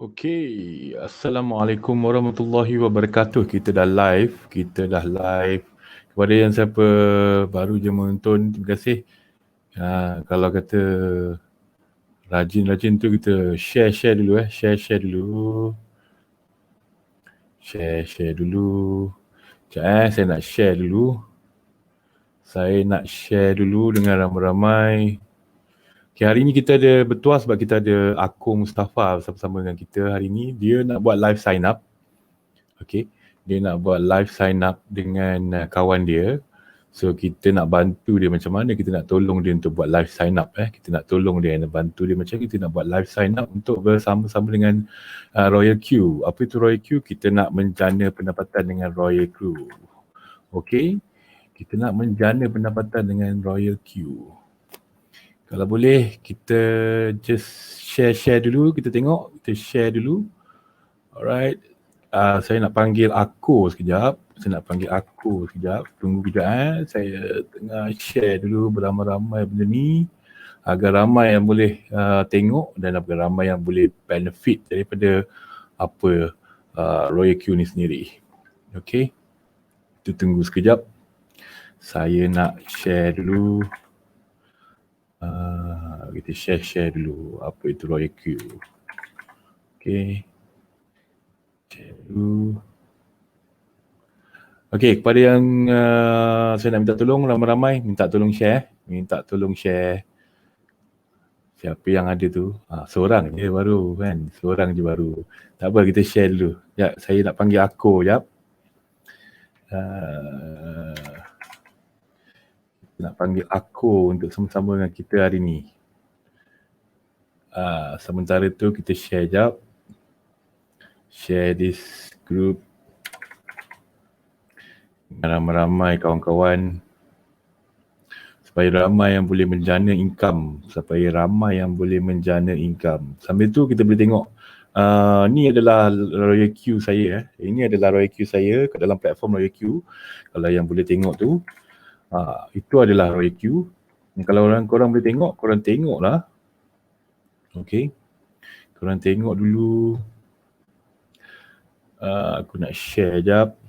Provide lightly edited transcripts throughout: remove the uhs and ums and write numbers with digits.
Okey, Assalamualaikum warahmatullahi wabarakatuh. Kita dah live. Kepada yang siapa baru je menonton, terima kasih. Kalau kata rajin-rajin tu kita share dulu Share dulu. Sekejap saya nak share dulu dengan ramai-ramai. Okay, hari ni kita ada bertuah sebab kita ada Aku Mustafa bersama-sama dengan kita hari ni. Dia nak buat live sign up. Okay, dia nak buat live sign up dengan kawan dia. So kita nak bantu dia macam mana kita nak tolong dia untuk buat live sign up. Kita nak tolong dia dan bantu dia macam kita nak buat live sign up untuk bersama-sama dengan Royal Q. Apa itu Royal Q? Kita nak menjana pendapatan dengan Royal Q. Okay, kita nak menjana pendapatan dengan Royal Q. Kalau boleh kita just share dulu, kita tengok, kita share dulu. Alright. Saya nak panggil Aku sekejap. Tunggu kejap. Saya tengah share dulu beramai-ramai benda ni agar ramai yang boleh tengok dan agar ramai yang boleh benefit daripada apa Royal Q ni sendiri. Okay. Kita tunggu sekejap. Saya nak share dulu. Kita share dulu apa itu Royal Q. Okay. Share dulu. Okay, kepada yang saya nak minta tolong ramai-ramai, minta tolong share. Siapa yang ada tu? Seorang je baru kan, Tak apa, kita share dulu. Sekejap, saya nak panggil Aku sekejap. Nak panggil Aku untuk sama-sama dengan kita hari ni. Sementara tu kita share sekejap. Share this group ramai-ramai kawan-kawan supaya ramai yang boleh menjana income. Sambil tu kita boleh tengok ni adalah Royal Q saya. Ini adalah Royal Q saya kat dalam platform Royal Q. Kalau yang boleh tengok tu itu adalah Royal Q. Kalau korang boleh tengok, korang tengoklah. Okay, korang tengok dulu. Aku nak share jap.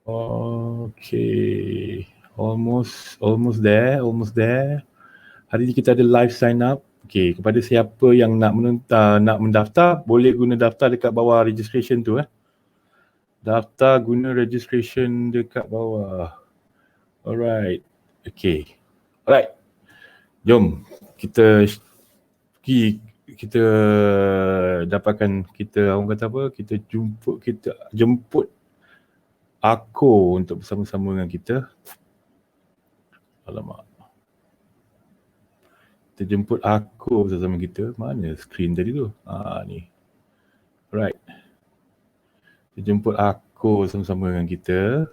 Okay, almost there. Hari ni kita ada live sign up. Okay, kepada siapa yang nak mendaftar, boleh guna daftar dekat bawah registration tu. Daftar guna registration dekat bawah. Alright. Okay. Alright. Jom kita dapatkan, orang kata apa? Kita jemput Aku untuk bersama-sama dengan kita. Alamak. Kita jemput Aku bersama kita. Mana skrin tadi tu? Ni. Alright. Kita jemput Aku bersama-sama dengan kita.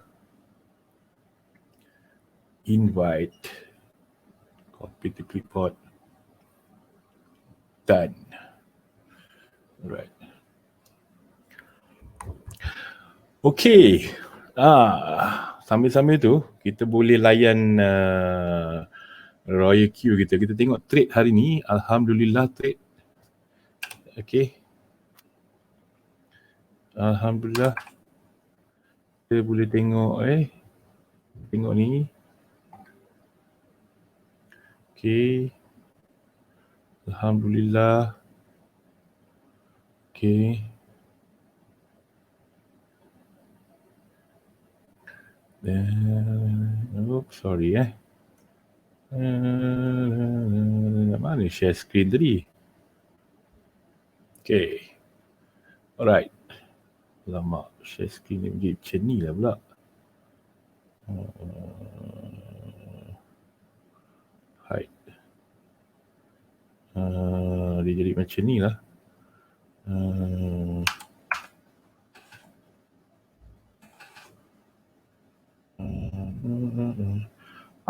Invite. Copy to clipboard. Done. Alright. Okay. Sambil-sambil tu kita boleh layan Royal Q kita. Kita tengok trade hari ni. Alhamdulillah trade. Okay. Alhamdulillah. Kita boleh tengok tengok ni. Okay. Alhamdulillah. Okay. Sorry mana share screen tadi? Okay. Alright. Lama share screen ni macam ni lah pula. Hide. Dia jadi macam ni lah.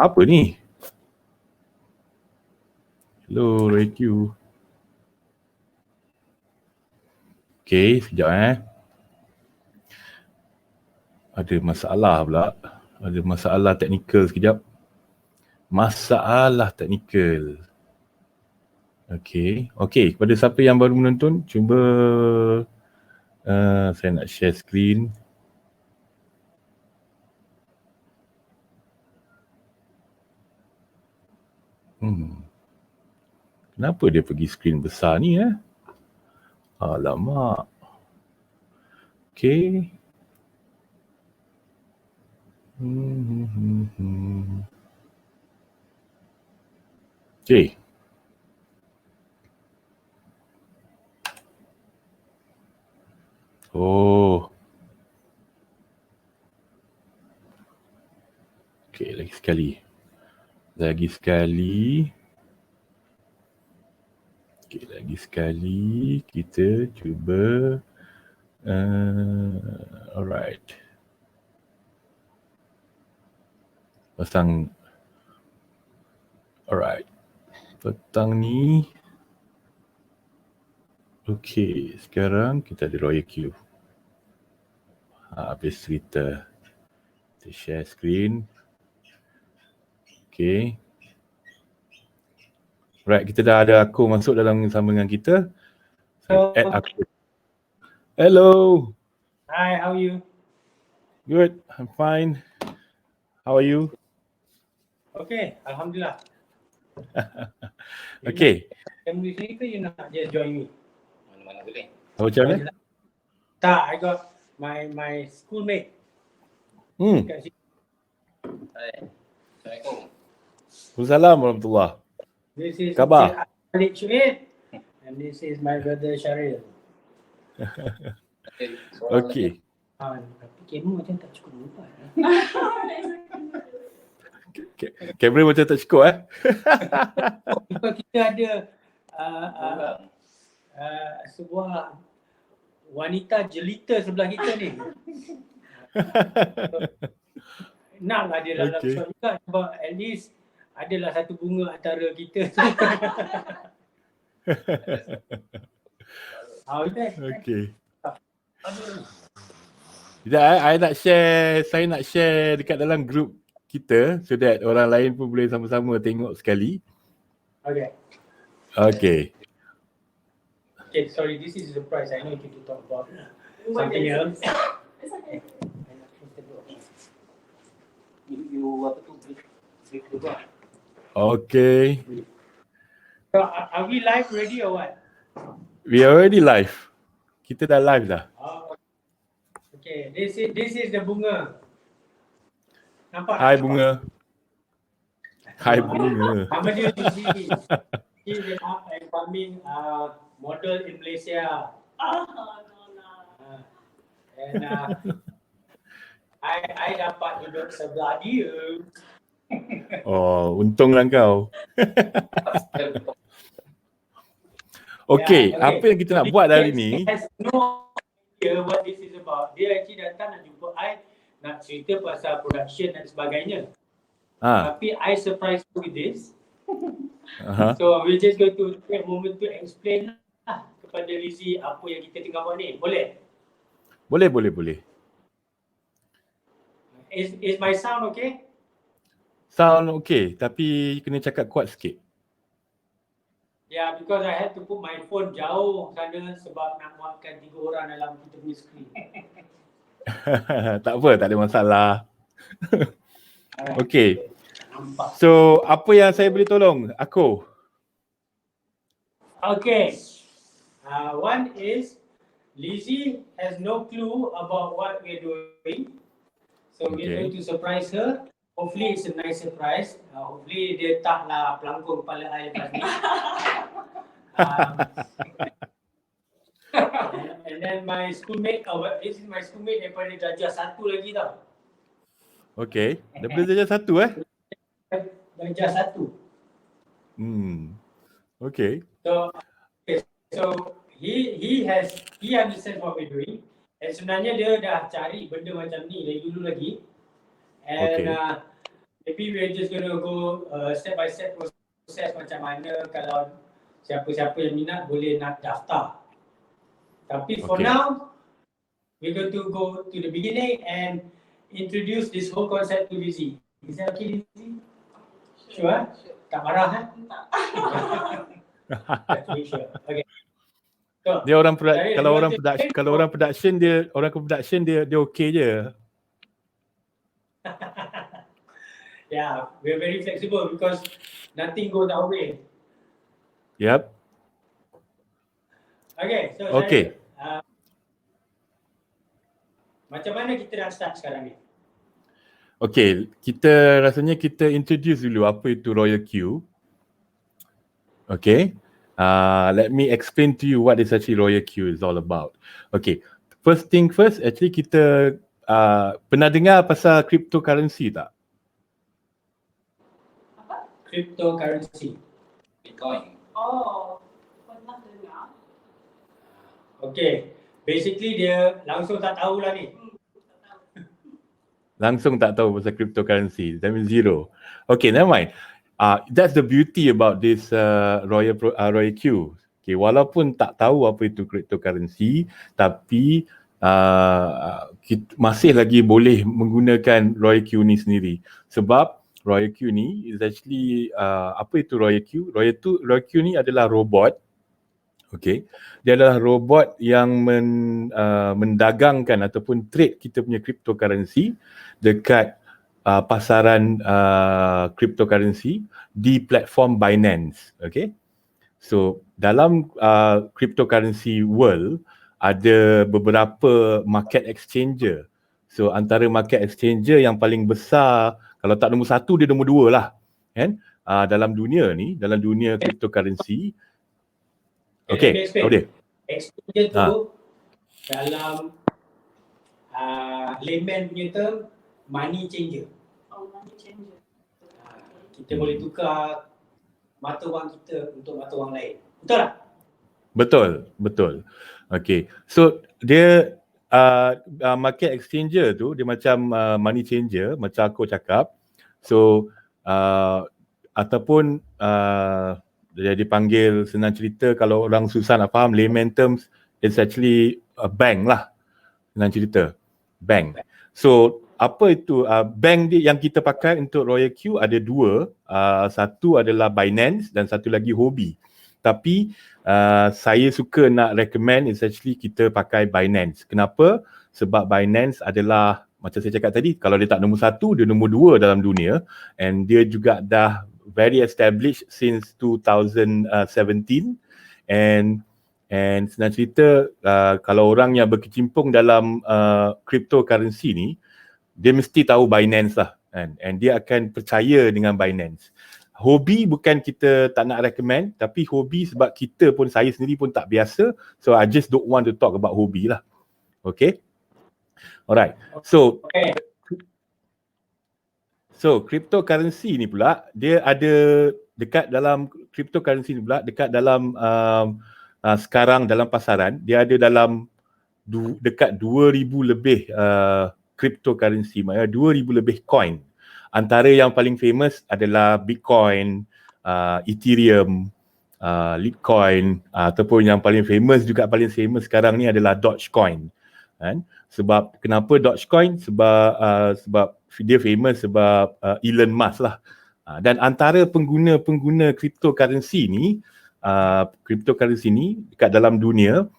Apa ni? Hello, RayQ. Okay, sekejap Ada masalah pula. Ada masalah teknikal sekejap. Masalah teknikal. Okey, kepada siapa yang baru menonton, cuba saya nak share screen. Kenapa dia pergi screen besar ni Alamak. Okey. Okey. Oh. Okey, lagi sekali. Okey, lagi sekali kita cuba. Alright. Pasang. Alright. Petang ni. Okey, sekarang kita ada Royal Q. Habis cerita. Kita share screen. Okey. Right, kita dah ada aku masuk dalam sambungan kita. Saya add aku. Hello. Hi, how are you? Good, I'm fine. How are you? Okay, Alhamdulillah. Okay. Family sini ke you nak just join me? Mana-mana boleh. Macam mana? Tak, I got my schoolmate. Kat sini. Hai. Assalamualaikum. Waalaikumsalam warahmatullahi. This is Khabar? Khalid Shuaib and this is my brother Syaril. Okay. Tapi kamera macam tak cukup nampak. Kamera macam tak cukup Because kita ada sebuah wanita jelita sebelah kita ni. Naklah dia dalam shot juga sebab at least adalah satu bunga antara kita. Okay. Sekejap saya nak share dekat dalam group kita so that orang lain pun boleh sama-sama tengok sekali. Okay. Okay. Okay, sorry, this is a surprise. I know you to talk about something else. It's okay. You apa tu? Break dulu. Okay. So, are we live ready or what? We are already live. Kita dah live dah. Okay, this is the bunga. Nampak? Hai bunga. Hai bunga. Nama dia Lucy. She is an up and coming model in Malaysia. And I dapat duduk sebelah dia. Oh, untunglah kau. Okay, apa yang kita nak buat hari ni? Has no idea what this is about. Dia actually datang nak jumpa I, nak cerita pasal production dan sebagainya. Tapi I surprise with this. So we just going to take a moment to explain lah kepada Lizzie apa yang kita tengah buat ni. Boleh? Boleh. Is my sound okay? Sound okay, tapi kena cakap kuat sikit. Yeah, because I had to put my phone jauh sana sebab nak muatkan 3 orang dalam kita punya screen. Tak apa, tak ada masalah. Okay. So, apa yang saya boleh tolong? Aku. Okay. One is Lizzie has no clue about what we're doing. So we're going to surprise her. Hopefully it's a nice surprise. Hopefully dia taklah pelangkung kepala I lepas ni. And then my schoolmate, this is my schoolmate daripada darjah 1 lagi tau. Okay. Daripada darjah 1 Darjah 1. Okay. So he understands what we're doing. And sebenarnya dia dah cari benda macam ni dari dulu lagi. And maybe we're just going to go step by step proses macam mana kalau siapa-siapa yang minat boleh nak daftar. Tapi for now, we're going to go to the beginning and introduce this whole concept to Lizzie. Is that okay, Lizzie? Sure? Tak marah kan? Just to make sure. Okay. So, Dia orang Syaril, kalau you orang want to production, explain kalau orang production dia okey je. Yeah, we're very flexible because nothing goes our way. Yep. Okay, so Okay. Syaril, macam mana kita nak start sekarang ni? Okay, rasanya kita introduce dulu apa itu Royal Q. Okay. Let me explain to you what is actually Royal Q is all about. Okay. First thing first, actually kita pernah dengar pasal cryptocurrency tak? Apa? Cryptocurrency. Bitcoin. Oh, pernah dengar. Okay, basically dia langsung tak tahulah ni. Tak tahu. Langsung tak tahu pasal cryptocurrency. That means zero. Okay, never mind. That's the beauty about this Royal Q. Okay, walaupun tak tahu apa itu cryptocurrency, tapi kita masih lagi boleh menggunakan Royal Q ni sendiri. Sebab Royal Q ni is actually apa itu Royal Q? Royal Q ni adalah robot. Okay, dia adalah robot yang mendagangkan ataupun trade kita punya cryptocurrency dekat pasaran cryptocurrency di platform Binance. Okay, so dalam cryptocurrency world ada beberapa market exchanger. So antara market exchanger yang paling besar, kalau tak nombor satu dia nombor dua lah, kan? Dalam dunia ni, dalam dunia cryptocurrency. Okay, tahu dia? Exchanger tu dalam layman punya term, money changer. Oh, money changer. Kita boleh tukar mata wang kita untuk mata wang lain. Betul tak? Betul. Okay, so dia market exchanger tu dia macam money changer, macam aku cakap. So ataupun dia dipanggil, senang cerita kalau orang susah nak faham, layman terms, it's actually a bank lah, senang cerita, bank. So apa itu bank dia yang kita pakai untuk Royal Q ada dua, satu adalah Binance dan satu lagi Huobi. Tapi saya suka nak recommend is actually kita pakai Binance. Kenapa? Sebab Binance adalah, macam saya cakap tadi, kalau dia tak nombor satu, dia nombor dua dalam dunia, and dia juga dah very established since 2017, and senang cerita kalau orang yang berkecimpung dalam cryptocurrency ni, dia mesti tahu Binance lah, and dia akan percaya dengan Binance. Huobi bukan kita tak nak recommend, tapi Huobi sebab kita pun, saya sendiri pun tak biasa, so I just don't want to talk about Huobi lah. Okay, alright, So cryptocurrency ni pula, dia ada dekat dalam cryptocurrency ni pula, dekat dalam sekarang dalam pasaran, dia ada dalam dekat 2,000 lebih cryptocurrency, maknanya 2,000 lebih coin. Antara yang paling famous adalah Bitcoin, Ethereum, Litecoin, ataupun yang paling famous sekarang ni adalah Dogecoin. Kan? Sebab kenapa Dogecoin? Sebab dia famous sebab Elon Musk lah. Dan antara pengguna cryptocurrency ni dekat dalam dunia,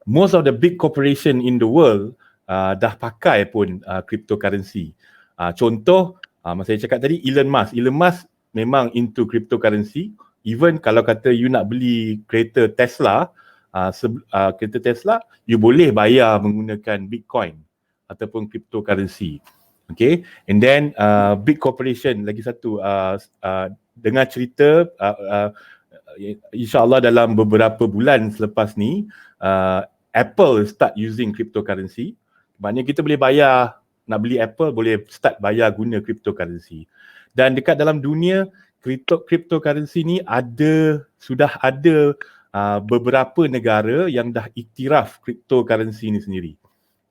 most of the big corporation in the world dah pakai pun cryptocurrency. Contoh, masa saya cakap tadi, Elon Musk memang into cryptocurrency. Even kalau kata you nak beli kereta Tesla, you boleh bayar menggunakan Bitcoin ataupun cryptocurrency. Okay, and then big corporation lagi satu, dengar cerita insyaAllah dalam beberapa bulan selepas ni Apple start using cryptocurrency. Maknanya kita boleh bayar, nak beli Apple boleh start bayar guna cryptocurrency. Dan dekat dalam dunia cryptocurrency ni sudah ada beberapa negara yang dah iktiraf cryptocurrency ni sendiri.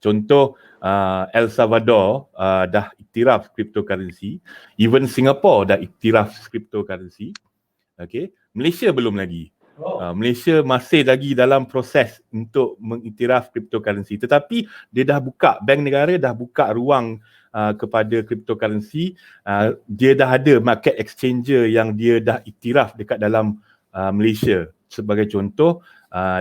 Contoh El Salvador dah iktiraf cryptocurrency, even Singapore dah iktiraf cryptocurrency. Okay, Malaysia belum lagi. Malaysia masih lagi dalam proses untuk mengiktiraf cryptocurrency, tetapi dia dah buka, bank negara dah buka ruang kepada cryptocurrency. Dia dah ada market exchanger yang dia dah iktiraf dekat dalam Malaysia. Sebagai contoh,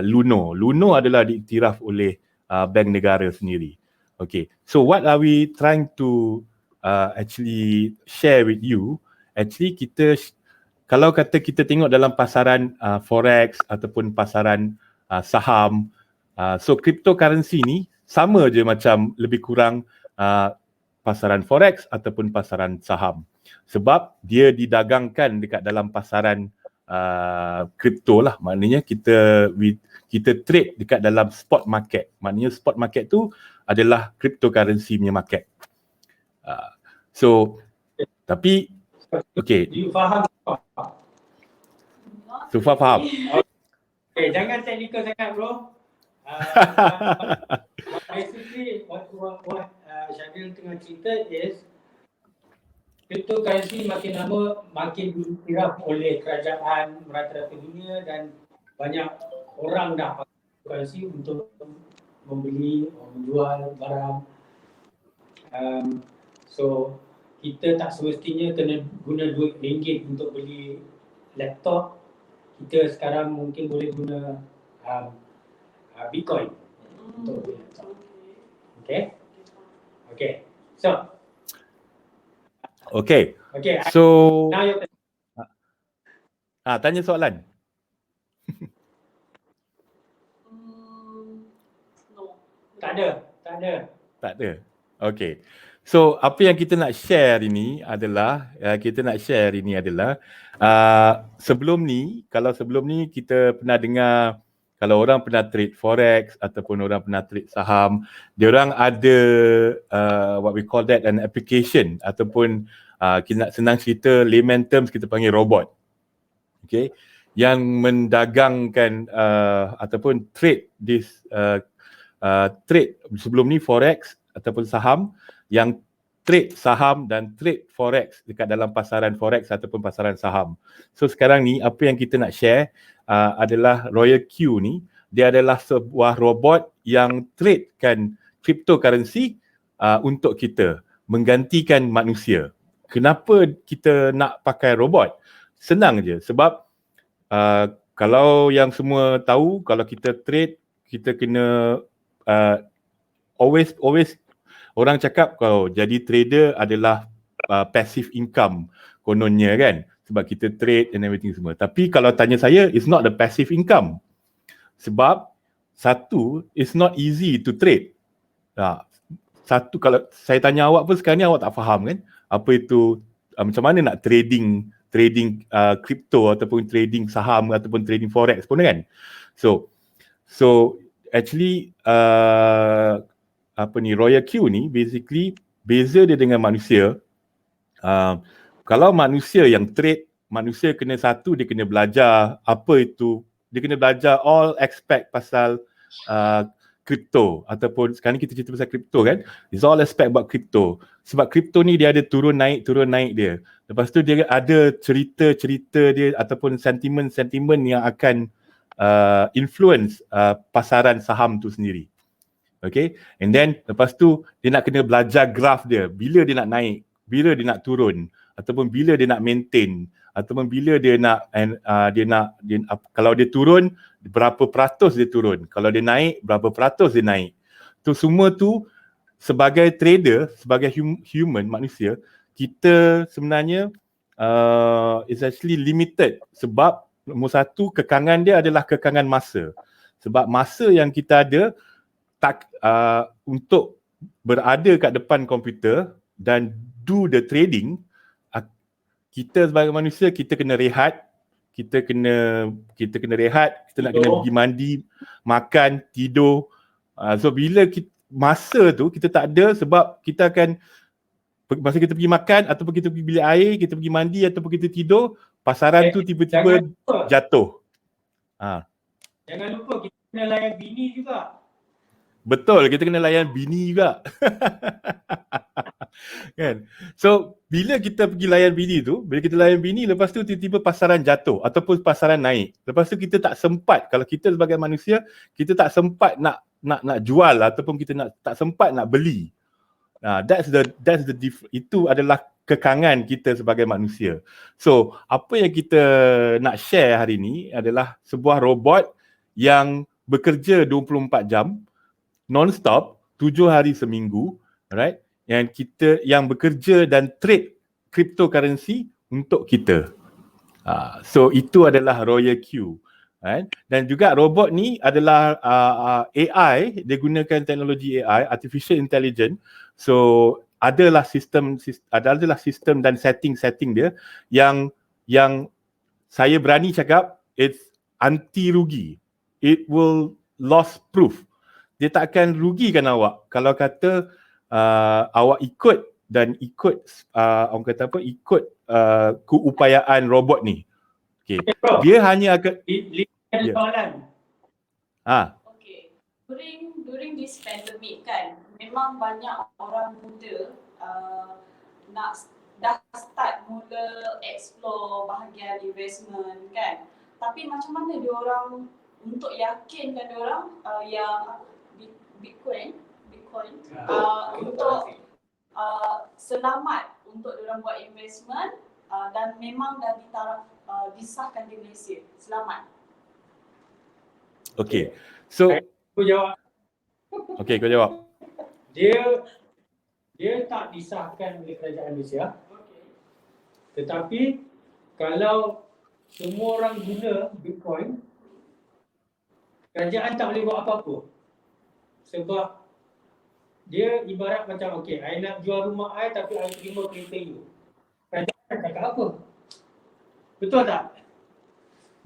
Luno. Luno adalah diiktiraf oleh bank negara sendiri. Okay, so what are we trying to actually share with you? Actually kita, kalau kata kita tengok dalam pasaran forex ataupun pasaran saham, so cryptocurrency ni sama je macam lebih kurang pasaran forex ataupun pasaran saham. Sebab dia didagangkan dekat dalam pasaran kripto lah. Maknanya kita trade dekat dalam spot market. Maknanya spot market tu adalah cryptocurrency punya market. So tapi okay, You faham? so faham. Okay, jangan technical sangat bro. Basically what Syadil tengah cerita is cryptocurrency makin lama makin diiktiraf oleh kerajaan merata-rata dunia dan banyak orang dah pakai cryptocurrency untuk membeli, menjual barang. So kita tak semestinya kena guna duit ringgit untuk beli laptop. Kita sekarang mungkin boleh guna Bitcoin untuk beli laptop. Okay? Okay. So Okay. okay, So now your turn. tanya soalan. No. Tak ada. Tak ada. Okay. So apa yang kita nak share ini adalah sebelum ni kita pernah dengar kalau orang pernah trade forex ataupun orang pernah trade saham, dia orang ada what we call that an application ataupun kita nak senang cerita layman terms kita panggil robot. Okay, yang mendagangkan ataupun trade trade sebelum ni forex ataupun saham, yang trade saham dan trade forex dekat dalam pasaran forex ataupun pasaran saham. So sekarang ni apa yang kita nak share adalah Royal Q ni, dia adalah sebuah robot yang tradekan cryptocurrency untuk kita, menggantikan manusia. Kenapa kita nak pakai robot? Senang je, sebab kalau yang semua tahu, kalau kita trade, kita kena always orang cakap kalau jadi trader adalah passive income kononnya kan, sebab kita trade and everything semua. Tapi kalau tanya saya, it's not the passive income. Sebab satu, it's not easy to trade. Satu, kalau saya tanya awak pun sekarang ni awak tak faham kan apa itu, macam mana nak trading crypto ataupun trading saham ataupun trading forex pun kan. So actually Royal Q ni basically beza dia dengan manusia. Kalau manusia yang trade, manusia kena satu, dia kena belajar apa itu, dia kena belajar all aspect pasal crypto, ataupun sekarang ni kita cerita pasal crypto kan, it's all aspect about crypto. Sebab crypto ni dia ada turun naik dia. Lepas tu dia ada cerita dia ataupun sentimen yang akan influence pasaran saham tu sendiri. Okay, and then lepas tu dia nak kena belajar graf dia, bila dia nak naik, bila dia nak turun, ataupun bila dia nak maintain, ataupun bila dia nak kalau dia turun berapa peratus dia turun, kalau dia naik berapa peratus dia naik. Tu semua tu sebagai trader, sebagai human manusia, kita sebenarnya is actually limited, sebab nombor satu, kekangan dia adalah kekangan masa. Sebab masa yang kita ada untuk berada kat depan komputer dan do the trading, kita sebagai manusia kita kena rehat, kita kena rehat, kita nak kena pergi mandi, makan, tidur. So bila masa tu kita tak ada, sebab kita akan masa kita pergi makan ataupun kita pergi bilik air, kita pergi mandi ataupun kita tidur, pasaran tu tiba-tiba jatuh. Jangan lupa kita kena layan bini juga. Betul, kita kena layan bini juga. Kan? So, bila kita pergi layan bini tu, bila kita layan bini, lepas tu tiba-tiba pasaran jatuh ataupun pasaran naik. Lepas tu kita tak sempat, kalau kita sebagai manusia, kita tak sempat nak jual ataupun kita tak sempat nak beli. That's the itu adalah kekangan kita sebagai manusia. So, apa yang kita nak share hari ni adalah sebuah robot yang bekerja 24 jam, non-stop, 7 hari seminggu, right? Yang bekerja dan trade cryptocurrency untuk kita. So, itu adalah Royal Q. Right? Dan juga robot ni adalah AI, dia gunakan teknologi AI, Artificial Intelligence. So, adalah sistem dan setting dia yang saya berani cakap it's anti rugi. It will loss proof. Dia tak akan rugikan awak kalau kata awak ikut orang kata apa, ikut keupayaan robot ni. Okay. Dia hanya akan ada soalan. Okay. During this pandemic kan, memang banyak orang muda dah start mula explore bahagian investment kan. Tapi macam mana dia orang untuk yakinkan dia orang yang Bitcoin untuk selamat untuk dia orang buat investment dan memang dah disahkan di Malaysia. Selamat. Okay. So, Aku jawab. okay, kau jawab. Dia tak disahkan oleh kerajaan Malaysia. Tetapi kalau semua orang guna Bitcoin, kerajaan tak boleh buat apa-apa. Sebab dia ibarat macam, okay, I nak jual rumah I tapi I terima kereta you. Kerajaan tak cakap apa. Betul tak?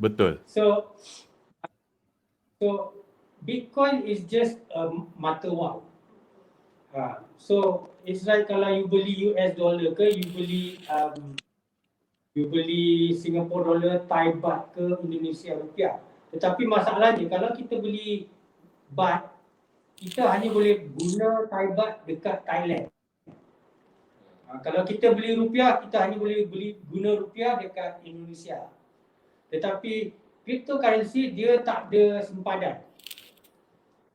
Betul. So Bitcoin is just a mata wang. So it's like kalau you beli US dollar ke, you beli Singapore dollar, Thai baht ke, Indonesia rupiah. Tetapi masalahnya kalau kita beli baht, kita hanya boleh guna Thai baht dekat Thailand. Kalau kita beli rupiah, kita hanya boleh guna rupiah dekat Indonesia. Tetapi cryptocurrency dia tak ada sempadan.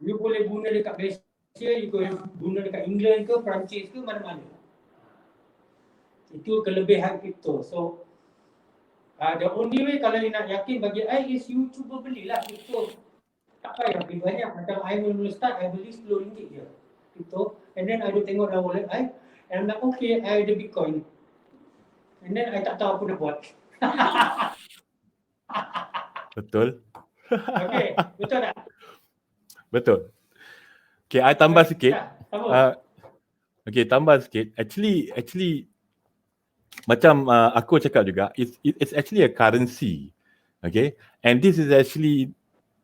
You boleh guna dekat Malaysia, you boleh guna dekat England ke, Perancis ke, mana-mana. Itu kelebihan crypto. So, the only way kalau you nak yakin bagi I is you cuba belilah crypto. Tak payah beli banyak. Macam I mula start, I beli RM10 je crypto. And then I tengok dalam wallet I, and I'm like, okay, I ada Bitcoin. And then I tak tahu apa nak buat. Betul. Okay, betul tak? Betul. Okay, I tambah sikit. Sama. Okay, tambah sikit. Actually macam aku cakap juga, it's actually a currency. Okay? And this is actually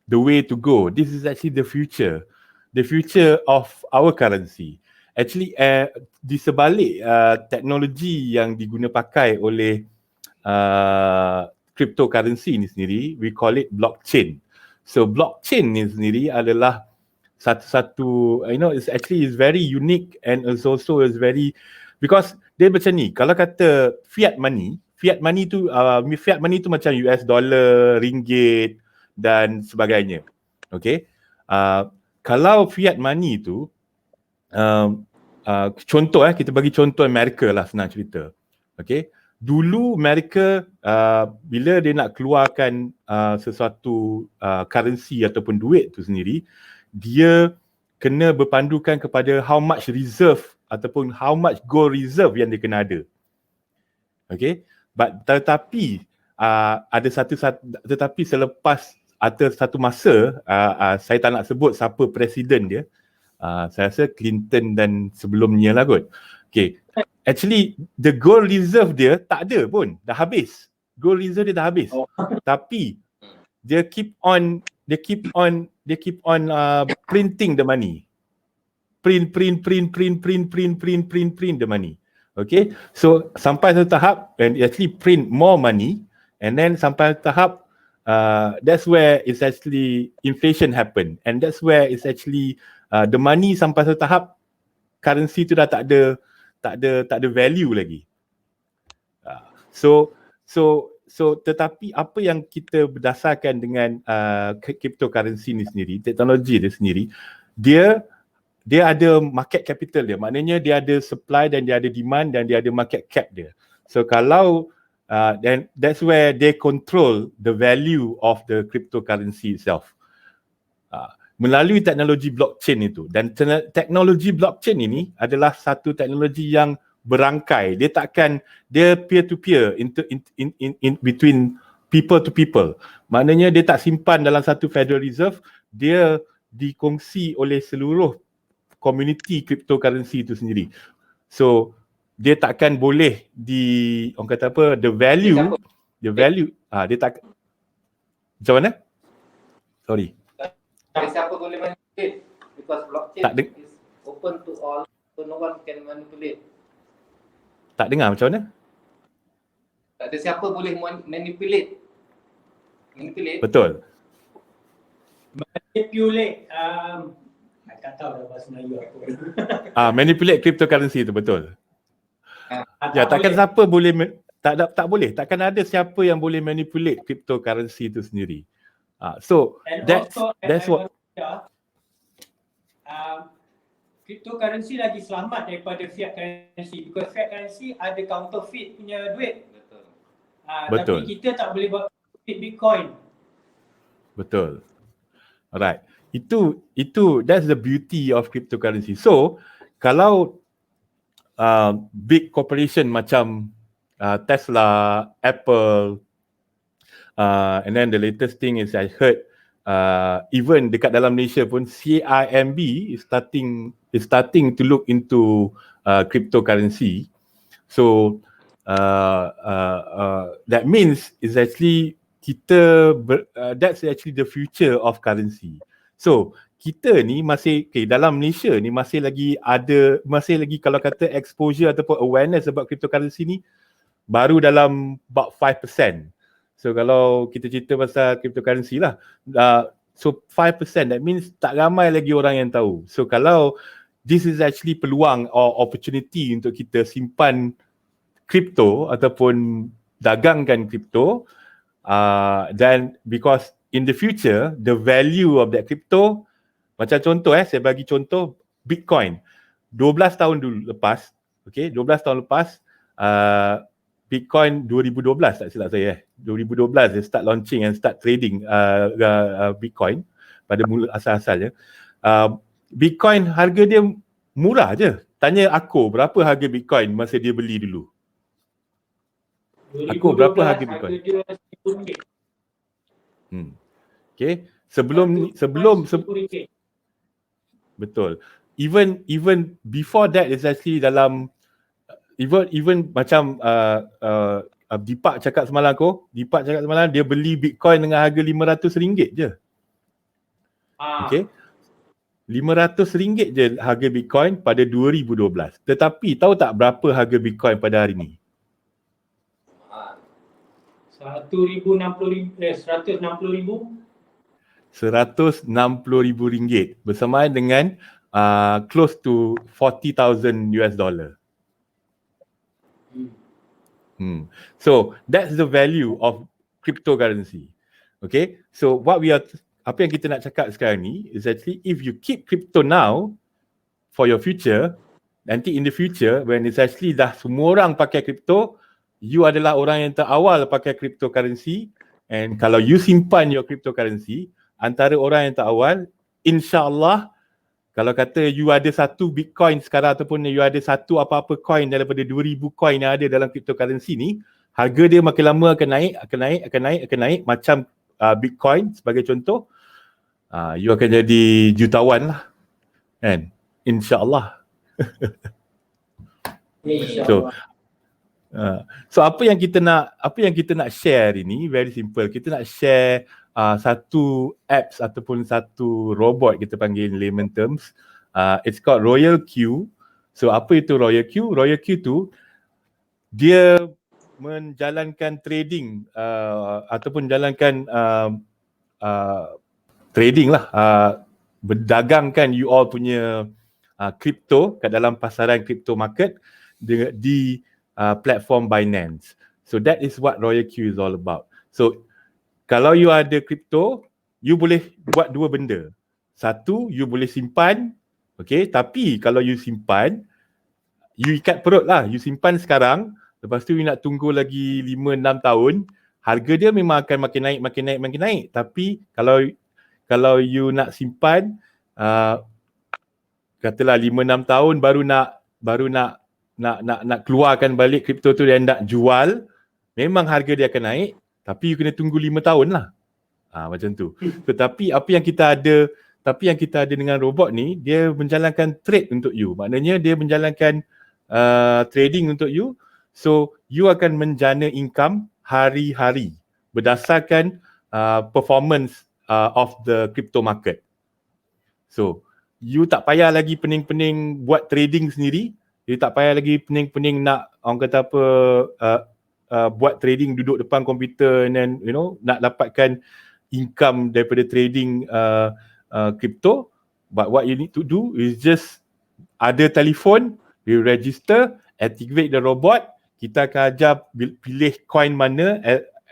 the way to go. This is actually the future. The future of our currency. Actually, di sebalik teknologi yang pakai oleh cryptocurrency ni sendiri, we call it blockchain. So blockchain ni sendiri adalah satu it's very unique and also is very, because dia macam ni, kalau kata fiat money tu macam US dollar, ringgit dan sebagainya. Okay. Kalau fiat money tu, contoh kita bagi contoh Amerika lah, senang cerita. Okay. Dulu Amerika bila dia nak keluarkan sesuatu currency ataupun duit tu sendiri, dia kena berpandukan kepada how much reserve ataupun how much gold reserve yang dia kena ada. Okay. Tetapi tetapi selepas ada satu masa, saya tak nak sebut siapa presiden dia, saya rasa Clinton dan sebelumnya lah kot. Okay. Actually, the gold reserve dia tak ada pun. Dah habis. Gold reserve dia dah habis. Tapi, dia keep on printing the money. Print the money. Okay. So, sampai satu tahap, and actually print more money. And then sampai satu tahap, that's where it's actually inflation happen. And that's where it's actually the money sampai satu tahap, currency tu dah tak ada value lagi. So tetapi apa yang kita berdasarkan dengan cryptocurrency ni sendiri, teknologi dia sendiri, dia dia ada market capital dia. Maknanya dia ada supply dan dia ada demand dan dia ada market cap dia. So kalau then that's where they control the value of the cryptocurrency itself. Melalui teknologi blockchain itu. Dan teknologi blockchain ini adalah satu teknologi yang berangkai. Dia peer to peer in between people to people. Maknanya dia tak simpan dalam satu Federal Reserve, dia dikongsi oleh seluruh community cryptocurrency itu sendiri. So dia takkan boleh orang kata apa, the value dia tak, macam mana? Sorry. Siapa boleh manipulate? Because blockchain is open to all, so no one can manipulate. Tak dengar macam mana? Tak ada siapa boleh manipulate. Betul. Manipulate, tak tahu dah bahasa Melayu apa. Manipulate cryptocurrency itu betul. Ya, takkan siapa boleh tak boleh. Takkan ada siapa yang boleh manipulate cryptocurrency itu sendiri. So And that's what cryptocurrency lagi selamat daripada fiat currency, because fiat currency ada counterfeit punya duit. Betul. Tapi kita tak boleh buat Bitcoin. Betul. Alright. Itu that's the beauty of cryptocurrency. So kalau big corporation macam Tesla, Apple, and then the latest thing is I heard even dekat dalam Malaysia pun CIMB is starting to look into cryptocurrency. So that means is actually that's actually the future of currency. So kita ni masih dalam Malaysia ni masih lagi kalau kata exposure ataupun awareness about cryptocurrency ni baru dalam about 5%. So kalau kita cerita pasal cryptocurrency lah, so 5%, that means tak ramai lagi orang yang tahu. So kalau this is actually peluang or opportunity untuk kita simpan kripto ataupun dagangkan kripto, then because in the future the value of that crypto, macam contoh saya bagi contoh Bitcoin 12 tahun lepas, 12 tahun lepas Bitcoin 2012 tak silap saya 2012 dia start launching and start trading Bitcoin pada mula asal-asalnya. Bitcoin harga dia murah je. Tanya aku berapa harga Bitcoin masa dia beli dulu. Aku berapa harga Bitcoin? Harga dia RM1,000. Okay. Sebelum betul. Even before that is actually dalam even macam Deepak cakap semalam dia beli Bitcoin dengan harga RM500 je. Okay. RM500 je harga Bitcoin pada 2012. Tetapi tahu tak berapa harga Bitcoin pada hari ni? RM160,000 bersamaan dengan close to $40,000. So that's the value of cryptocurrency. Okay, so apa yang kita nak cakap sekarang ni is actually if you keep crypto now for your future, nanti in the future when it's actually dah semua orang pakai crypto, you adalah orang yang terawal pakai cryptocurrency, and kalau you simpan your cryptocurrency antara orang yang terawal, insyaAllah kalau kata you ada satu Bitcoin sekarang ataupun you ada satu apa-apa coin daripada 2,000 coin yang ada dalam cryptocurrency ni, harga dia makin lama akan naik macam Bitcoin sebagai contoh. You akan jadi jutawan lah, kan? InsyaAllah. So apa yang kita nak share hari ni very simple. Kita nak share satu apps ataupun satu robot, kita panggil in layman terms. It's called Royal Q. So apa itu Royal Q? Royal Q tu dia menjalankan trading ataupun menjalankan trading lah, berdagangkan you all punya crypto kat dalam pasaran crypto market di platform Binance. So that is what Royal Q is all about. So kalau you ada crypto, you boleh buat dua benda. Satu, you boleh simpan Okay, tapi kalau you simpan, you ikat perut lah, you simpan sekarang, lepas tu you nak tunggu lagi 5-6 tahun, harga dia memang akan makin naik. Tapi kalau you nak simpan, katalah 5-6 tahun baru nak keluarkan balik kripto tu dan nak jual, memang harga dia akan naik, tapi you kena tunggu 5 tahun lah. Macam tu. Tetapi apa yang kita ada dengan robot ni, dia menjalankan trade untuk you. Maknanya dia menjalankan trading untuk you. So you akan menjana income hari-hari berdasarkan performance of the crypto market. So you tak payah lagi pening-pening buat trading sendiri. You tak payah lagi pening-pening nak, orang kata apa, buat trading duduk depan komputer and nak dapatkan income daripada trading crypto. But what you need to do is just ada telefon, you register, activate the robot, kita akan ajar pilih coin mana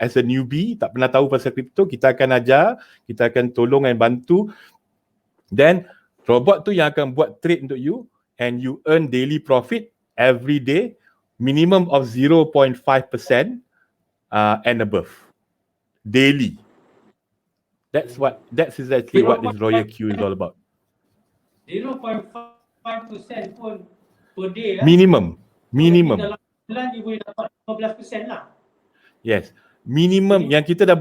as a newbie, tak pernah tahu pasal crypto, kita akan ajar, kita akan tolong dan bantu. Then robot tu yang akan buat trade untuk you and you earn daily profit every day, minimum of 0.5% and above daily. That's exactly what this Royal Q is all about. 0.5% pun per day lah. Minimum. Dalam bulan you boleh dapat 15% lah. Yes. Minimum yang kita dah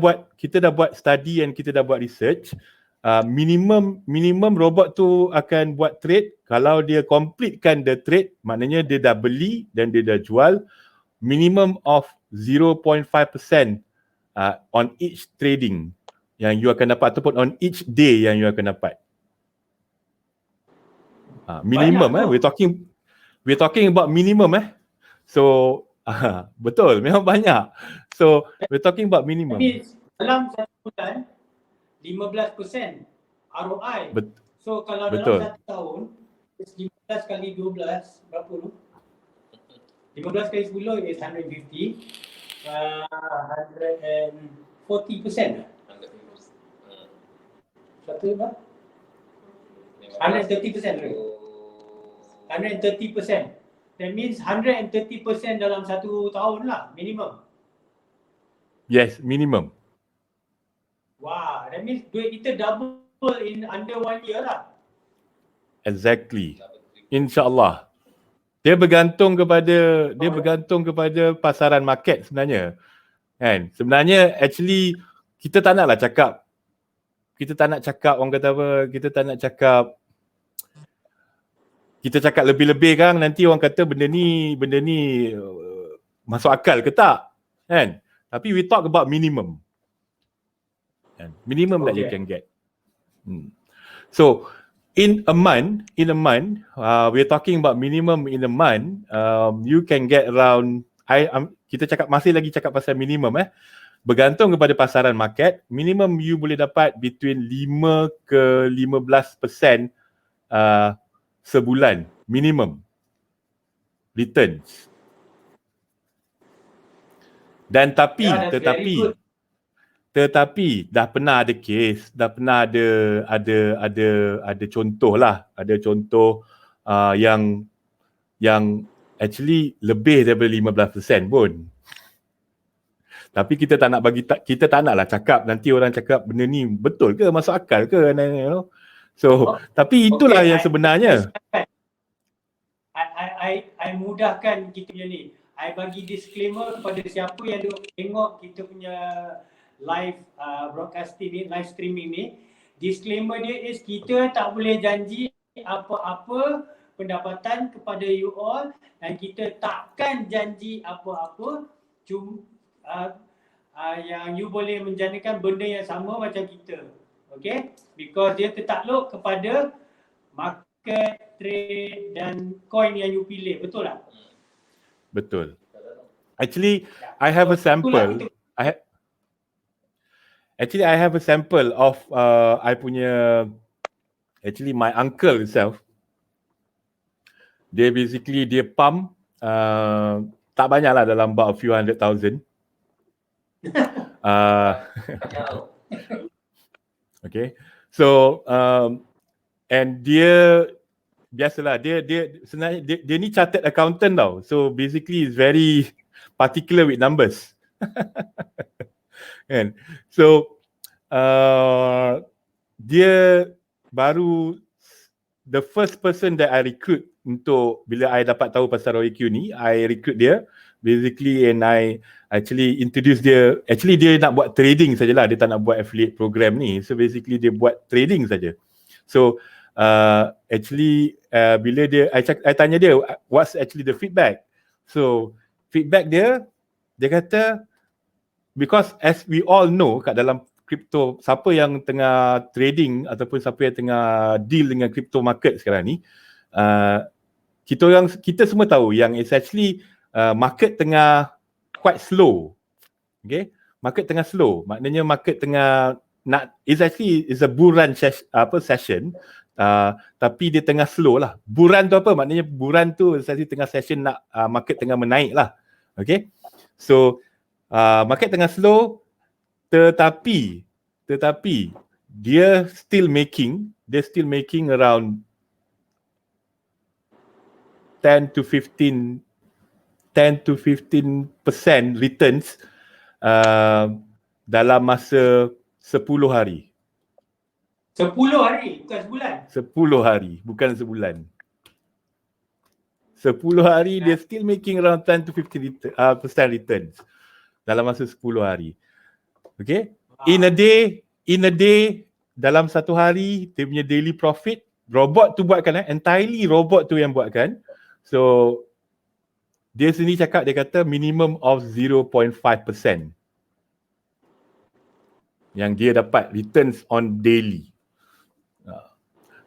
buat study and kita dah buat research. Minimum robot tu akan buat trade, kalau dia completekan the trade, maknanya dia dah beli dan dia dah jual, minimum of 0.5% on each trading yang you akan dapat, ataupun on each day yang you akan dapat. Minimum we're talking about minimum So betul, memang banyak. So we're talking about minimum. Dalam satu bulan 15% ROI. So kalau betul. dalam 1 tahun 15 kali 12 berapa tu? 15 kali 10 is 150. 140%. Satu apa? 130%. 130%. That means 130% dalam 1 tahun lah minimum. Yes, minimum. Wow, that means duit kita double in under 1 year lah. Exactly. InsyaAllah. Dia bergantung kepada pasaran market sebenarnya. Kan? Sebenarnya actually kita tak nak cakap orang kata apa, kita cakap lebih-lebih kan, nanti orang kata benda ni masuk akal ke tak, kan? Tapi we talk about minimum. Minimum that you can get. So in a month, we're talking about minimum in a month, you can get around, masih lagi cakap pasal minimum bergantung kepada pasaran market, minimum you boleh dapat between 5 ke 15% sebulan minimum returns. Dan tetapi dah pernah ada case, dah pernah ada contoh lah, yang actually lebih daripada 15% pun. Tapi kita tak naklah cakap, nanti orang cakap benda ni betul ke, masuk akal ke, So, tapi itulah yang sebenarnya. I mudahkan kita punya ni. I bagi disclaimer kepada siapa yang tengok kita punya live broadcasting ni, live streaming ni. Disclaimer dia is kita tak boleh janji apa-apa pendapatan kepada you all, dan kita takkan janji apa-apa yang you boleh menjanakan benda yang sama macam kita. Okay? Because dia tertakluk kepada market, trade dan coin yang you pilih. Betul tak? Betul. Actually, I have a sample. I have a sample of I punya, actually my uncle himself. Dia basically dia pump tak banyak lah, dalam about a few 100,000. Okay. So and dia biasalah dia sebenarnya dia ni chartered accountant tau. So basically is very particular with numbers. Kan? So dia baru the first person that I recruit untuk bila I dapat tahu pasal ROIQ ni, I recruit dia basically and I actually introduce dia. Actually dia nak buat trading sajalah, dia tak nak buat affiliate program ni. So basically dia buat trading saja. So actually bila I tanya dia what's actually the feedback. So feedback dia kata because as we all know kat dalam crypto, siapa yang tengah trading ataupun siapa yang tengah deal dengan crypto market sekarang ni, kita semua tahu yang it's actually market tengah quite slow. Okay, market tengah slow. Maknanya market tengah it's a bull run session, tapi dia tengah slow lah. Bull run tu apa? Maknanya bull run tu actually tengah session market tengah menaik lah. Okay, so market tengah slow, tetapi dia still making around 10 to 15% returns dalam masa 10 hari. 10 hari bukan sebulan. 10 hari bukan sebulan. 10 hari dia still making around 10 to 15% returns dalam masa 10 hari. Okay? In a day, dalam satu hari, dia punya daily profit, robot tu buatkan, entirely robot tu yang buatkan. So, dia sendiri cakap, dia kata minimum of 0.5% yang dia dapat returns on daily.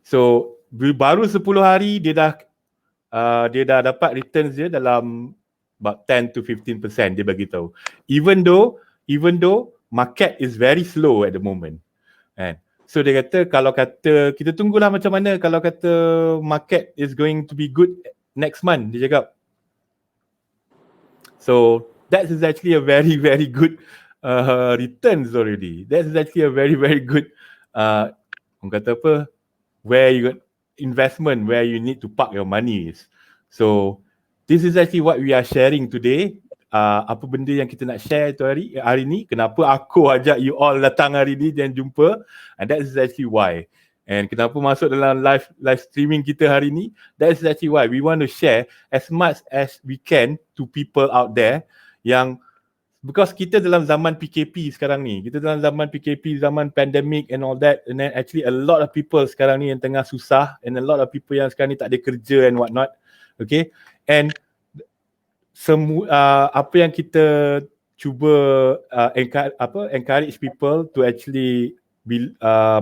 So, baru 10 hari, dia dah dapat returns dia dalam about 10 to 15% dia bagi tahu. Even though market is very slow at the moment. Kan? So dia kata kalau kata kita tunggulah macam mana kalau kata market is going to be good next month, dia cakap. So that is actually a very very good returns already. That is actually a very very good orang kata apa, where you got investment, where you need to park your money is. So this is actually what we are sharing today. Apa benda yang kita nak share tu hari ni, kenapa aku ajak you all datang hari ni dan jumpa, and that is actually why. And kenapa masuk dalam live streaming kita hari ni, that is actually why we want to share as much as we can to people out there yang because kita dalam zaman PKP sekarang ni, kita dalam zaman PKP, zaman pandemic and all that, and then actually a lot of people sekarang ni yang tengah susah, and a lot of people yang sekarang ni tak ada kerja and what not. Okay, and apa yang kita cuba encourage people to actually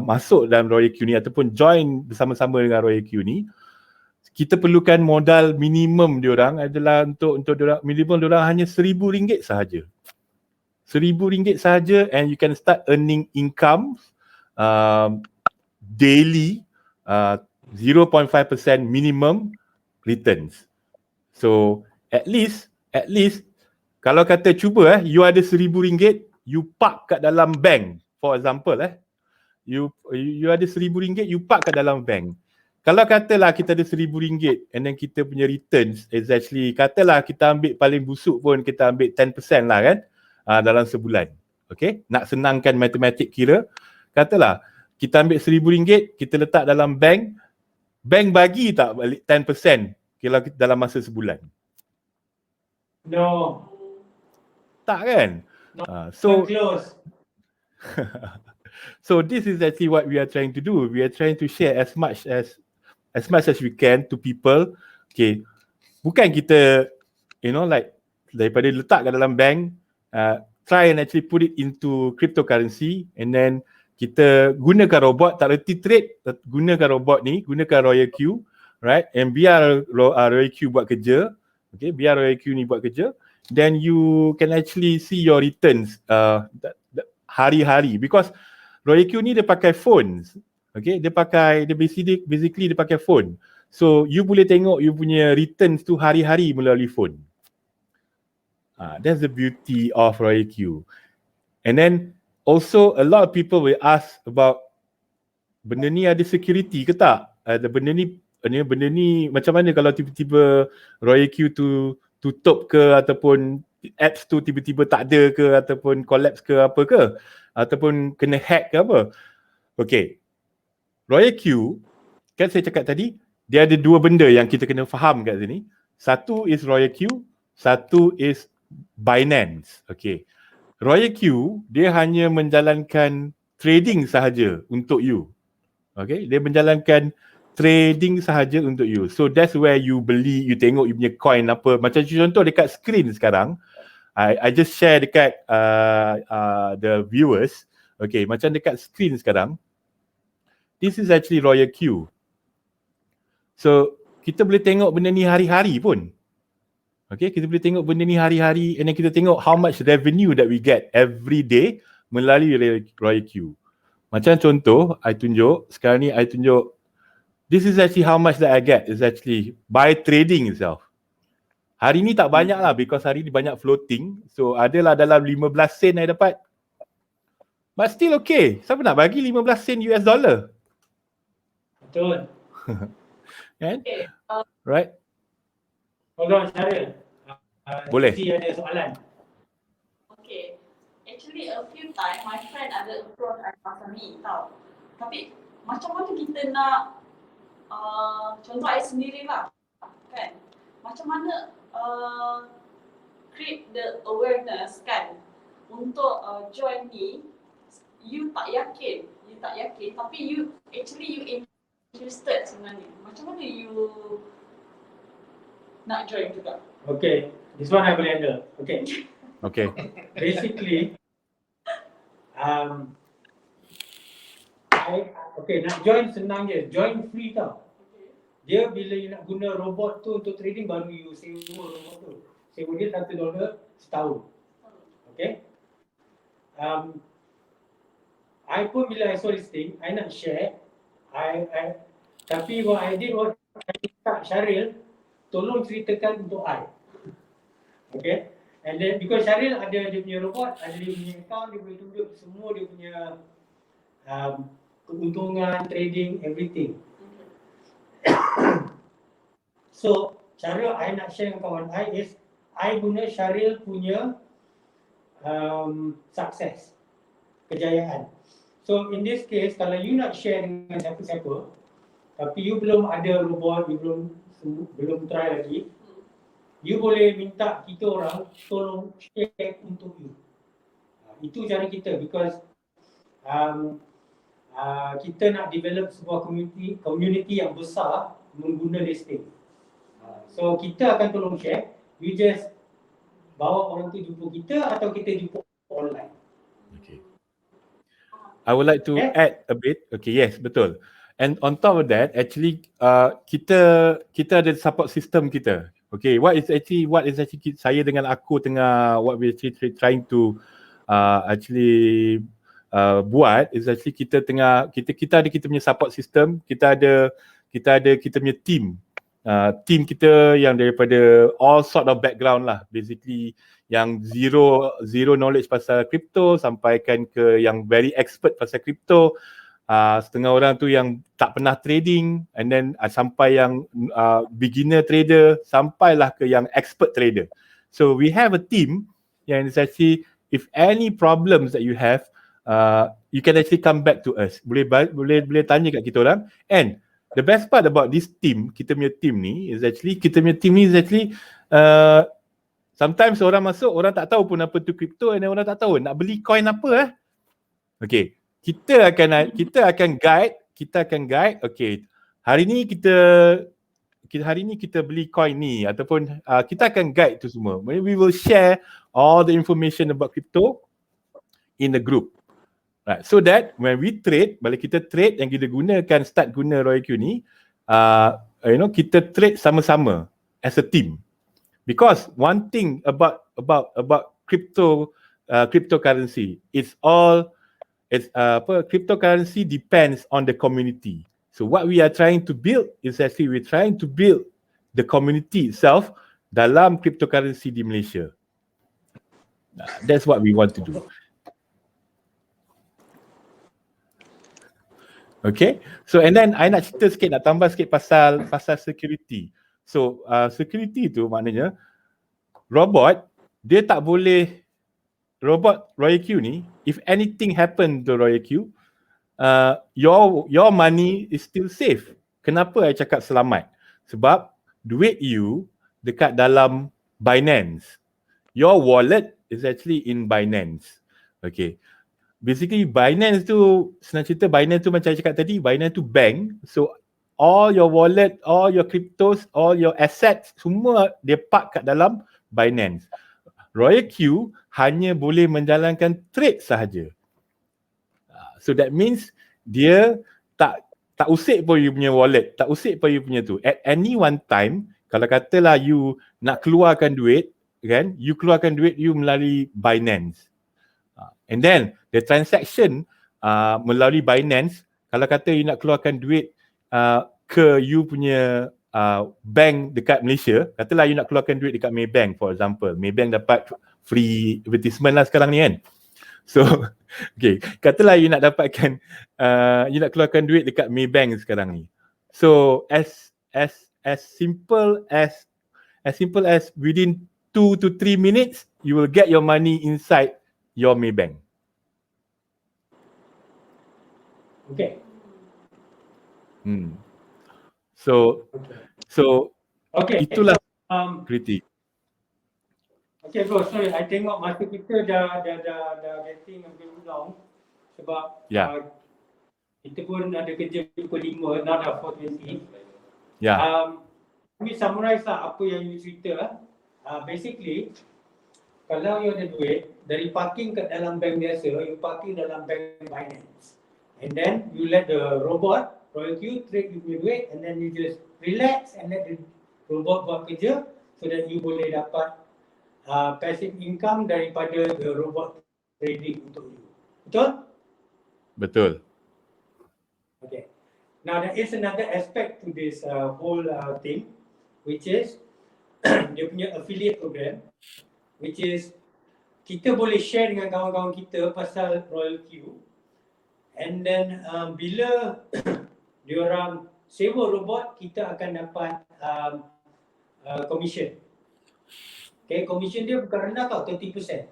masuk dalam ROIQ ni ataupun join bersama-sama dengan ROIQ ni, kita perlukan modal minimum diorang adalah untuk diorang, minimum diorang hanya RM1,000 sahaja. RM1,000 sahaja and you can start earning income daily 0.5% minimum returns. So at least kalau kata cuba you ada RM1,000, you park kat dalam bank, for example you ada RM1,000, you park kat dalam bank. Kalau katalah kita ada RM1,000 and then kita punya returns is actually, katalah kita ambil paling busuk pun kita ambil 10% lah kan, dalam sebulan. Okay, nak senangkan matematik kira, katalah kita ambil RM1,000, kita letak dalam bank bagi tak balik 10% kalau dalam masa sebulan? No. Tak kan? No. So Close. so this is actually what we are trying to do. We are trying to share as much as we can to people. Okay, bukan kita like daripada letak kat dalam bank, try and actually put it into cryptocurrency and then kita gunakan robot, tak reti trade, gunakan robot ni, gunakan ROIQ, right? And biar ROIQ buat kerja. Okay, biar ROIQ ni buat kerja, then you can actually see your returns hari-hari because ROIQ ni dia pakai phones. Okay, dia basically dia pakai phone. So you boleh tengok you punya returns tu hari-hari melalui phone. That's the beauty of ROIQ. And then also a lot of people will ask about benda ni ada security ke tak? Benda ni benda ni macam mana kalau tiba-tiba Royal Q tu tutup ke, ataupun apps tu tiba-tiba tak ada ke, ataupun collapse ke apa ke, ataupun kena hack ke apa. Okay, Royal Q, kan saya cakap tadi, dia ada dua benda yang kita kena faham kat sini. Satu is Royal Q, satu is Binance. Okay, Royal Q dia hanya menjalankan trading sahaja untuk you. Okay, dia menjalankan trading sahaja untuk you. So that's where you beli, you tengok you punya coin apa. Macam contoh dekat screen sekarang, I just share dekat the viewers. Okay, macam dekat screen sekarang, this is actually Royal Q. So kita boleh tengok benda ni hari-hari pun. Okay, kita boleh tengok benda ni hari-hari, and then kita tengok how much revenue that we get every day melalui Royal Q. Macam contoh, I tunjuk, sekarang ni I tunjuk, this is actually how much that I get, is actually by trading itself. Hari ni tak banyak lah, because hari ni banyak floating, so adalah dalam 15 sen I dapat. But still okay, siapa nak bagi 15 sen US dollar? Betul. Kan? Okay. Right? Hold on, Syaril. Boleh. Cici ada soalan. Okay. Actually a few time my friend ada approach I pasal ni tau. Tapi macam mana kita nak contoh I sendirilah kan. Macam mana create the awareness kan untuk join ni, you tak yakin tapi you interested sebenarnya. Macam mana you nak join juga? Okay, this one I boleh handle. Okay. Okay. Basically, nak join senang je. Join free tau. Dia bila you nak guna robot tu untuk trading, baru you sewa robot tu. Sewa dia $1 setahun. Okay. I pun bila I saw this thing, I nak share. Tapi what I did was, I minta Syaril tolong ceritakan untuk I. Okay. And then because Syaril ada dia punya robot, ada dia punya account, dia boleh tunjuk semua dia punya keuntungan, trading, everything. So, cara I nak share dengan kawan I is, I guna Syaril punya success, kejayaan. So, in this case, kalau you nak share dengan siapa-siapa, tapi you belum ada robot, you belum try lagi, you boleh minta kita orang tolong share untuk you. Itu cara kita, because kita nak develop sebuah community yang besar mengguna listing. So kita akan tolong share, you just bawa orang tu jumpa kita atau kita jumpa online. Okay. I would like to add a bit. Okay, yes, betul. And on top of that, actually kita ada support system kita. Okay, what is actually saya dengan aku tengah what we actually trying to actually buat is actually kita ada kita punya support system, kita ada kita punya team. Team kita yang daripada all sort of background lah, basically yang zero knowledge pasal crypto sampaikan ke yang very expert pasal crypto. Setengah orang tu yang tak pernah trading, and then sampai yang beginner trader, sampailah ke yang expert trader. So we have a team yang is actually, if any problems that you have, you can actually come back to us. Boleh tanya kat kita orang. And the best part about this team, kita punya team ni is actually, sometimes orang masuk, orang tak tahu pun apa tu crypto, and orang tak tahu nak beli coin apa. Okay. Kita akan guide, okay, hari ni kita beli coin ni, ataupun kita akan guide tu semua. We will share all the information about crypto in the group. Right, so that when we trade, bila kita trade yang kita gunakan, start guna Royal Q ni, kita trade sama-sama as a team. Because one thing about cryptocurrency, cryptocurrency depends on the community. So what we are trying to build is actually we're trying to build the community itself dalam cryptocurrency di Malaysia. That's what we want to do. Okay, so and then I nak cerita sikit, nak tambah sikit pasal security. So security tu maknanya robot dia tak boleh, robot Royal Q ni, if anything happen to Royal Q, your money is still safe. Kenapa I cakap selamat? Sebab duit you dekat dalam Binance. Your wallet is actually in Binance. Okay. Basically Binance tu, senang cerita Binance tu macam saya cakap tadi, Binance tu bank. So all your wallet, all your cryptos, all your assets, semua dia park kat dalam Binance. Royal Q hanya boleh menjalankan trade sahaja. So that means dia tak usik pun you punya wallet, tak usik pun you punya tu. At any one time, kalau katalah you nak keluarkan duit, kan, you keluarkan duit you melalui Binance. And then the transaction melalui Binance, kalau kata you nak keluarkan duit ke you punya bank dekat Malaysia, katalah you nak keluarkan duit dekat Maybank for example. Maybank dapat free advertisement lah sekarang ni kan. So, okay, katalah you nak dapatkan, you nak keluarkan duit dekat Maybank sekarang ni. So, as simple as within 2 to 3 minutes, you will get your money inside your Maybank. Okay. So Okay. itulah So, kritik. okay bro, sorry, I tengok masa kita dah getting a bit long sebab kita pun ada kerja pukul 5, now dah 4:20. Let me summarize lah apa yang you cerita. Basically, kalau you ada duit, dari parking kat dalam bank biasa, you parking dalam bank Binance. And then you let the robot, Royal Q, trade you punya duit, and then you just relax and let the robot buat kerja so that you boleh dapat passive income daripada the robot trading untuk you. Betul? Betul. Okay. Now there is another aspect to this whole thing, which is dia punya affiliate program, which is kita boleh share dengan kawan-kawan kita pasal Royal Q, and then bila diorang sewa robot, kita akan dapat commission. Okay, commission dia bukan rendah tau, 30%.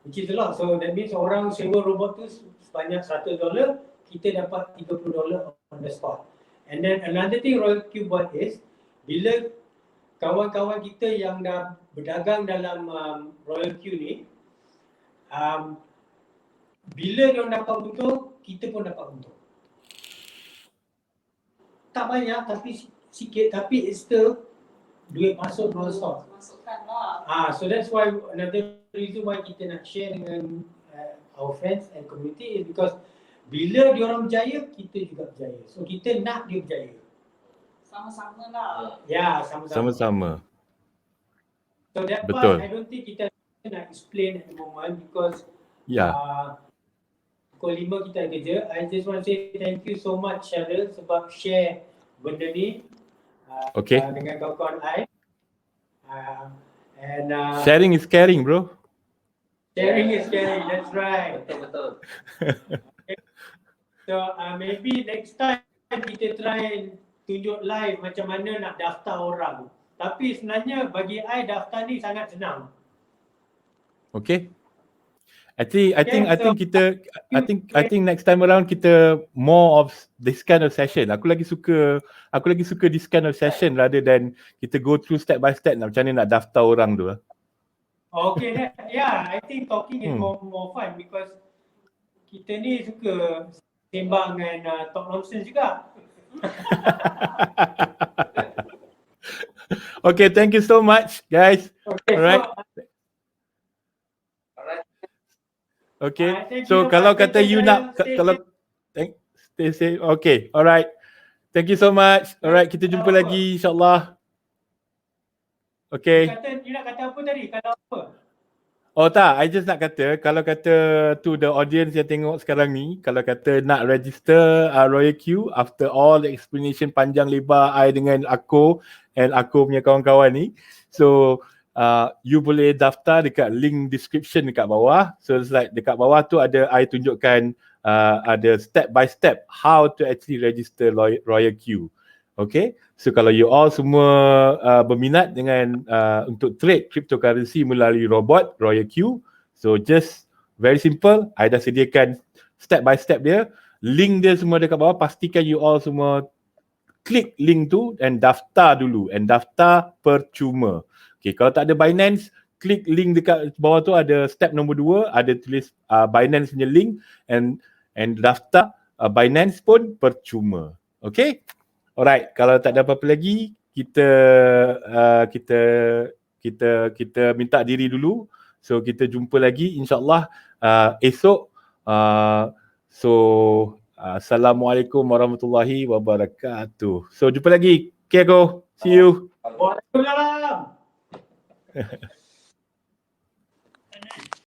Which is a lot. So that means orang sewa robot tu sebanyak $100, kita dapat $30 on the spot. And then another thing Royal Q buat is, bila kawan-kawan kita yang dah berdagang dalam Royal Q ni, bila dia dapat untung, kita pun dapat untung. Tak banyak tapi sikit, tapi it's still duit masuk non-stop. Masukkan lah. So that's why another reason why kita nak share dengan our friends and community is because bila diorang berjaya, kita juga berjaya. So kita nak dia berjaya. Sama-sama lah. Ya, Sama-sama. So that Betul. part I don't think kita nak explain at the moment because pukul 5 kita kerja. I just want to say thank you so much Cheryl sebab share benda ni dengan kawan-kawan I. Sharing is caring, bro. Sharing is caring, that's right. Betul. Okay. So maybe next time kita try tunjuk live macam mana nak daftar orang. Tapi sebenarnya bagi I daftar ni sangat senang. Okay. I think next time around kita more of this kind of session. Aku lagi suka this kind of session rather than kita go through step by step macam mana nak daftar orang tu. Okay, yeah, I think talking is more fun because kita ni suka sembang dan talk nonsense juga. Okay, thank you so much guys. Okay, alright. Okay, so kalau kata you nak, kalau stay safe. Okay, alright. Thank you so much. Alright, kita jumpa lagi insyaAllah. Okay. You nak kata apa tadi? Kata apa? Oh tak, I just nak kata, kalau kata to the audience yang tengok sekarang ni, kalau kata nak register Royal Q after all the explanation panjang lebar I dengan aku and aku punya kawan-kawan ni, so you boleh daftar dekat link description dekat bawah. So it's like dekat bawah tu ada I tunjukkan ada step by step how to actually register Royal Q. Okay, so kalau you all semua berminat dengan untuk trade cryptocurrency melalui robot Royal Q, so just very simple, I dah sediakan step by step dia, link dia semua dekat bawah, pastikan you all semua klik link tu and daftar dulu, and daftar percuma. Okay, kalau tak ada Binance, klik link dekat bawah tu, ada step nombor 2, ada tulis Binance punya link, and daftar Binance pun percuma. Okay, alright, kalau tak ada apa-apa lagi, kita minta diri dulu. So kita jumpa lagi insyaAllah esok. Assalamualaikum warahmatullahi wabarakatuh. So jumpa lagi. Okay, go. See you. Waalaikumsalam.